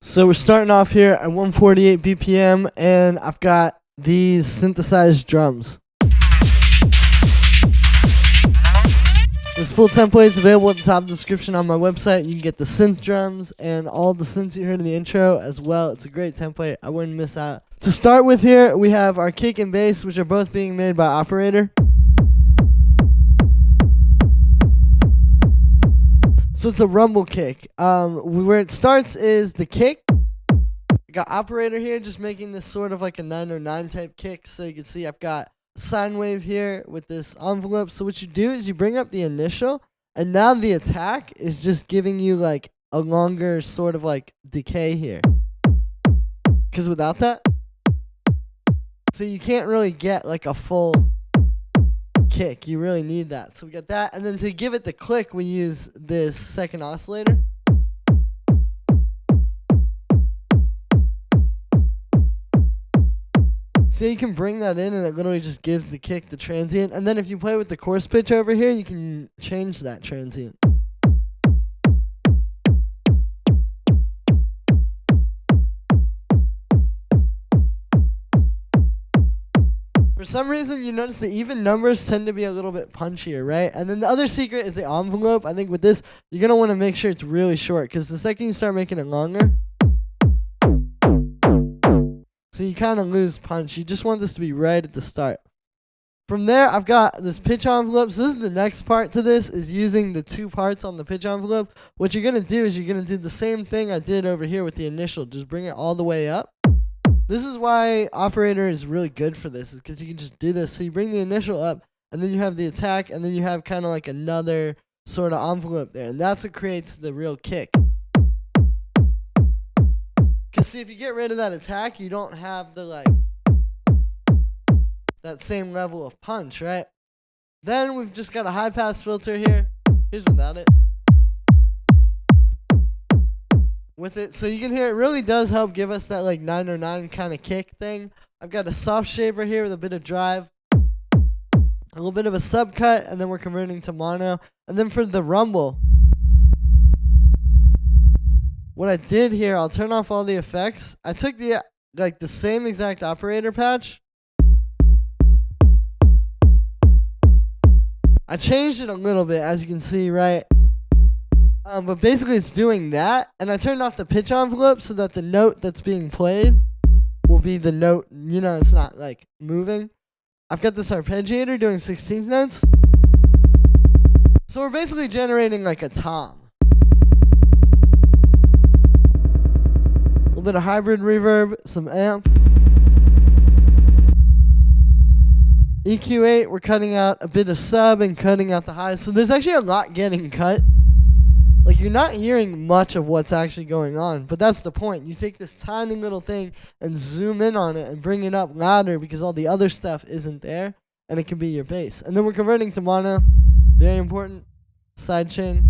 So we're starting off here at 148 BPM, and I've got these synthesized drums. This full template is available at the top of the description on my website. You can get the synth drums and all the synths you heard in the intro as well. It's a great template. I wouldn't miss out. To start with here, we have our kick and bass, which are both being made by Operator. So it's a rumble kick. Where it starts is the kick. I got Operator here just making this sort of like a 909 type kick. So you can see I've got a sine wave here with this envelope. So what you do is you bring up the initial, and now the attack is just giving you like a longer sort of like decay here. Because without that, so you can't really get like a full kick. You really need that. So we got that, and then to give it the click, we use this second oscillator. So you can bring that in, and it literally just gives the kick the transient. And then if you play with the coarse pitch over here, you can change that transient. For some reason, you notice the even numbers tend to be a little bit punchier, right? And then the other secret is the envelope. I think with this, you're going to want to make sure it's really short, because the second you start making it longer, so you kind of lose punch. You just want this to be right at the start. From there, I've got this pitch envelope. So this is the next part to this, is using the two parts on the pitch envelope. What you're going to do is you're going to do the same thing I did over here with the initial. Just bring it all the way up. This is why Operator is really good for this, is because you can just do this. So you bring the initial up, and then you have the attack, and then you have kind of like another sort of envelope there. And that's what creates the real kick. Because see, if you get rid of that attack, you don't have the like that same level of punch, right? Then we've just got a high pass filter here. Here's without it. With it, so you can hear it really does help give us that like 909 kind of kick thing. I've got a soft shaper here with a bit of drive, a little bit of a subcut, and then we're converting to mono. And then for the rumble, what I did here, I'll turn off all the effects. I took the like the same exact Operator patch. I changed it a little bit, as you can see, right? But basically it's doing that, and I turned off the pitch envelope so that the note that's being played will be the note, you know, it's not like moving. I've got this arpeggiator doing 16th notes. So we're basically generating like a tom. A little bit of hybrid reverb, some amp. EQ8, we're cutting out a bit of sub and cutting out the highs. So there's actually a lot getting cut. Like, you're not hearing much of what's actually going on, but that's the point. You take this tiny little thing and zoom in on it and bring it up louder because all the other stuff isn't there, and it can be your bass. And then we're converting to mono. Very important. Sidechain.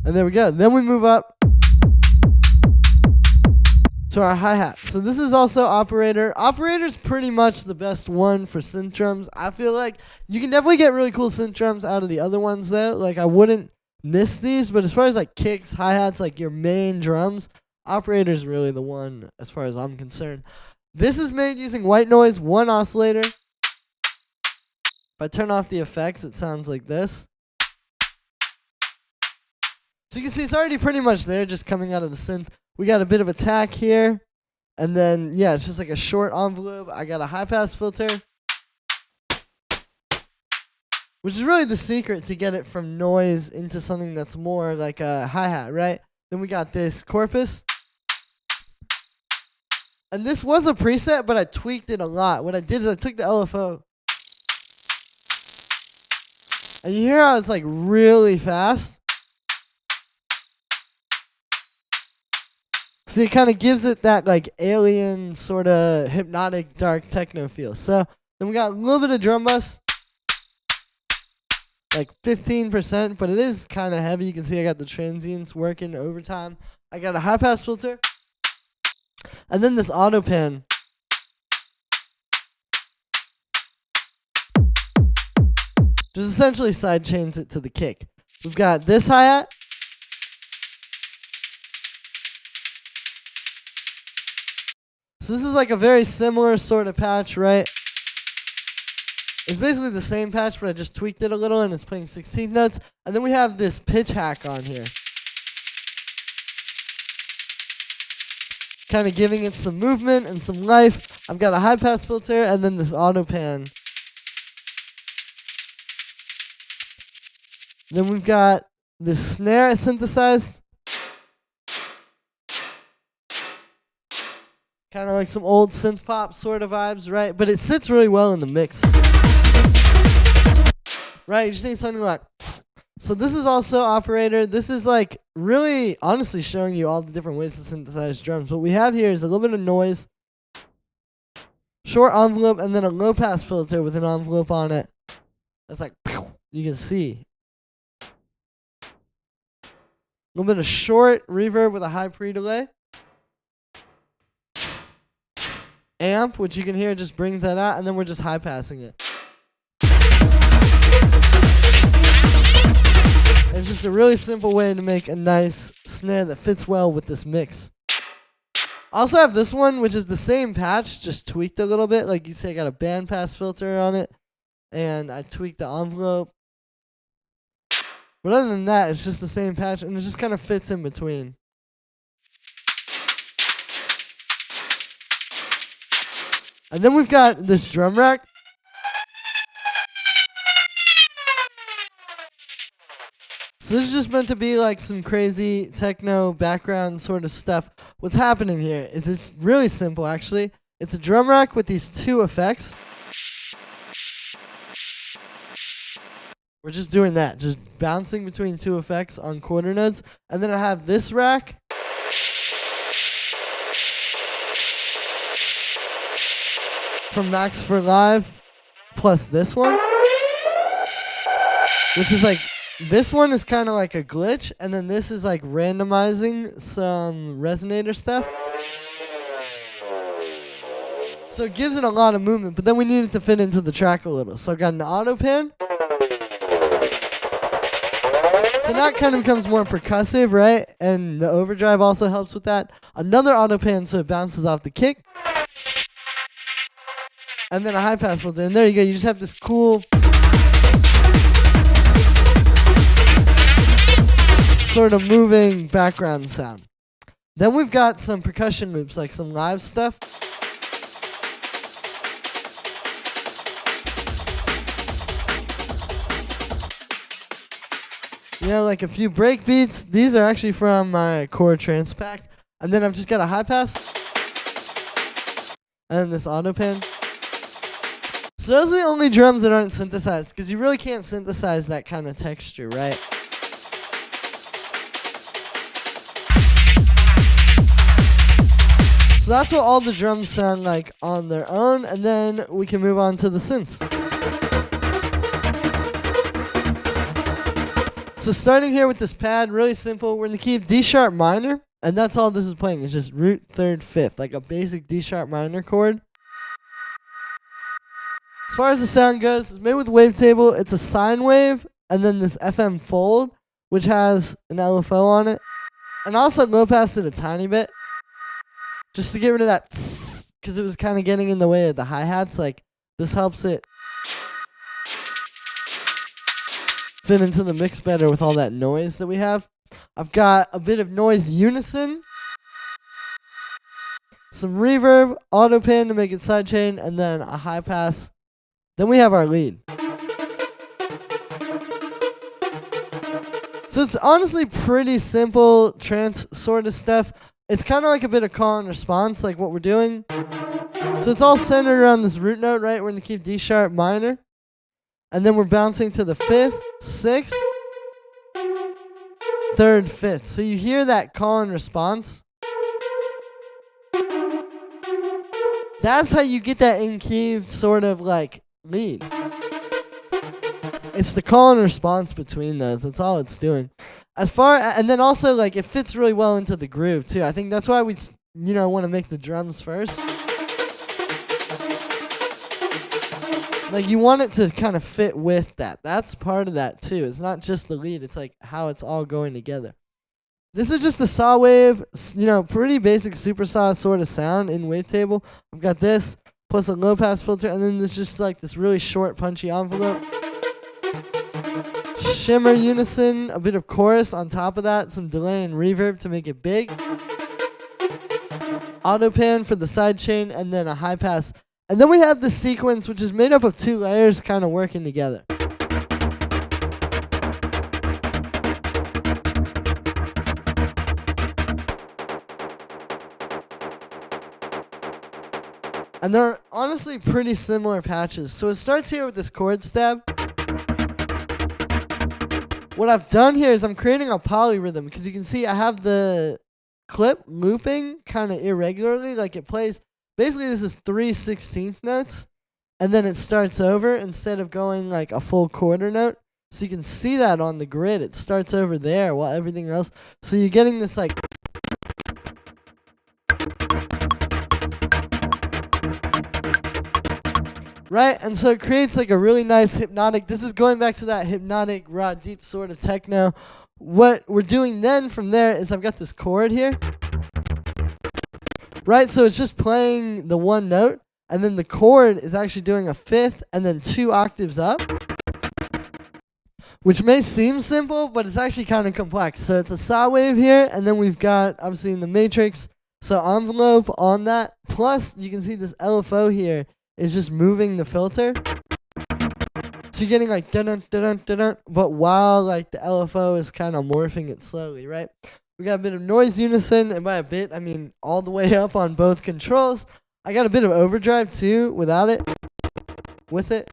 And there we go. Then we move up to our hi-hat. So this is also Operator. Operator's pretty much the best one for synth drums. I feel like you can definitely get really cool synth drums out of the other ones though. Like, I wouldn't miss these, but as far as like kicks, hi-hats, like your main drums, Operator's really the one as far as I'm concerned. This is made using white noise, one oscillator. If I turn off the effects, it sounds like this. So you can see it's already pretty much there, just coming out of the synth. We got a bit of attack here. And then, yeah, it's just like a short envelope. I got a high-pass filter, which is really the secret to get it from noise into something that's more like a hi-hat, right? Then we got this corpus. And this was a preset, but I tweaked it a lot. What I did is I took the LFO. And you hear how it's like really fast? So it kind of gives it that like alien sort of hypnotic dark techno feel. So then we got a little bit of drum bus, like 15%, but it is kind of heavy. You can see I got the transients working overtime. I got a high pass filter, and then this auto pan. Just essentially side chains it to the kick. We've got this hi-hat, So this is like a very similar sort of patch, right? It's basically the same patch, but I just tweaked it a little and it's playing 16th notes. And then we have this pitch hack on here. Kind of giving it some movement and some life. I've got a high pass filter and then this auto pan. Then we've got this snare synthesized. Kind of like some old synth pop sort of vibes, right? But it sits really well in the mix. Right, you just need something like... So this is also operator. This is like really honestly showing you all the different ways to synthesize drums. What we have here is a little bit of noise, short envelope, and then a low pass filter with an envelope on it. That's like, you can see. A little bit of short reverb with a high pre-delay. Amp, which you can hear just brings that out, and then we're just high passing it. It's just a really simple way to make a nice snare that fits well with this mix. I also have this one, which is the same patch, just tweaked a little bit. Like you say, I got a bandpass filter on it, and I tweaked the envelope. But other than that, it's just the same patch, and it just kind of fits in between. And then we've got this drum rack. So this is just meant to be like some crazy techno background sort of stuff. What's happening here is it's really simple, actually. It's a drum rack with these two effects. We're just doing that, just bouncing between two effects on quarter notes. And then I have this rack. From Max for Live, plus this one. Which is like... This one is kind of like a glitch, and then this is like randomizing some resonator stuff. So it gives it a lot of movement, but then we need it to fit into the track a little. So I've got an auto pan. So now it kind of becomes more percussive, right? And the overdrive also helps with that. Another auto pan so it bounces off the kick. And then a high pass filter, and there you go. You just have this cool... sort of moving background sound. Then we've got some percussion loops, like some live stuff. Yeah, like a few break beats. These are actually from my core trance pack. And then I've just got a high pass. And this auto pan. So those are the only drums that aren't synthesized, because you really can't synthesize that kind of texture, right? So that's what all the drums sound like on their own, and then we can move on to the synths. So starting here with this pad, really simple. We're in the key of D sharp minor, and that's all this is playing. It's just root, third, fifth, like a basic D sharp minor chord. As far as the sound goes, it's made with wavetable. It's a sine wave, and then this FM fold, which has an LFO on it. And also low passed it a tiny bit. Just to get rid of that, because it was kind of getting in the way of the hi-hats. Like, this helps it fit into the mix better with all that noise that we have. I've got a bit of noise unison, some reverb, auto pan to make it sidechain, and then a high pass. Then we have our lead. So it's honestly pretty simple trance sort of stuff. It's kind of like a bit of call and response, like what we're doing. So it's all centered around this root note, right? We're going to keep D sharp minor. And then we're bouncing to the fifth, sixth, third, fifth. So you hear that call and response. That's how you get that in-key sort of like lead. It's the call and response between those. That's all it's doing. And then also, like, it fits really well into the groove, too. I think that's why we, want to make the drums first. Like, you want it to kind of fit with that. That's part of that, too. It's not just the lead. It's, like, how it's all going together. This is just a saw wave, pretty basic super saw sort of sound in wavetable. I've got this plus a low pass filter, and then there's just like this really short punchy envelope. Shimmer unison, a bit of chorus on top of that, some delay and reverb to make it big. Auto pan for the side chain, and then a high pass. And then we have the sequence, which is made up of 2 layers kind of working together. And they're honestly pretty similar patches. So it starts here with this chord stab. What I've done here is I'm creating a polyrhythm, because you can see I have the clip looping kind of irregularly. Like it plays, basically this is 3/16 notes, and then it starts over instead of going like a full quarter note. So you can see that on the grid. It starts over there while everything else. So you're getting this like... Right, and so it creates like a really nice hypnotic. This is going back to that hypnotic, raw, deep sort of techno. What we're doing then from there is I've got this chord here. Right, so it's just playing the one note, and then the chord is actually doing a fifth and then 2 octaves up. Which may seem simple, but it's actually kind of complex. So it's a saw wave here, and then we've got, obviously in the matrix, so envelope on that. Plus, you can see this LFO here is just moving the filter. So you're getting like dun dun dun dun, but while like the LFO is kind of morphing it slowly, right? We got a bit of noise unison, and by a bit, I mean all the way up on both controls. I got a bit of overdrive too without it. With it.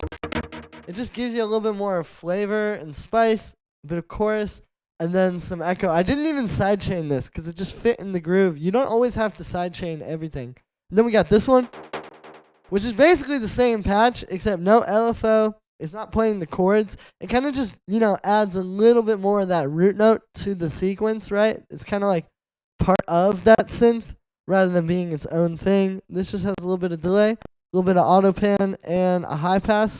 It just gives you a little bit more flavor and spice, a bit of chorus, and then some echo. I didn't even sidechain this because it just fit in the groove. You don't always have to sidechain everything. And then we got this one, which is basically the same patch, except no LFO. It's not playing the chords. It kind of just, adds a little bit more of that root note to the sequence, right? It's kind of like part of that synth rather than being its own thing. This just has a little bit of delay, a little bit of auto pan, and a high pass.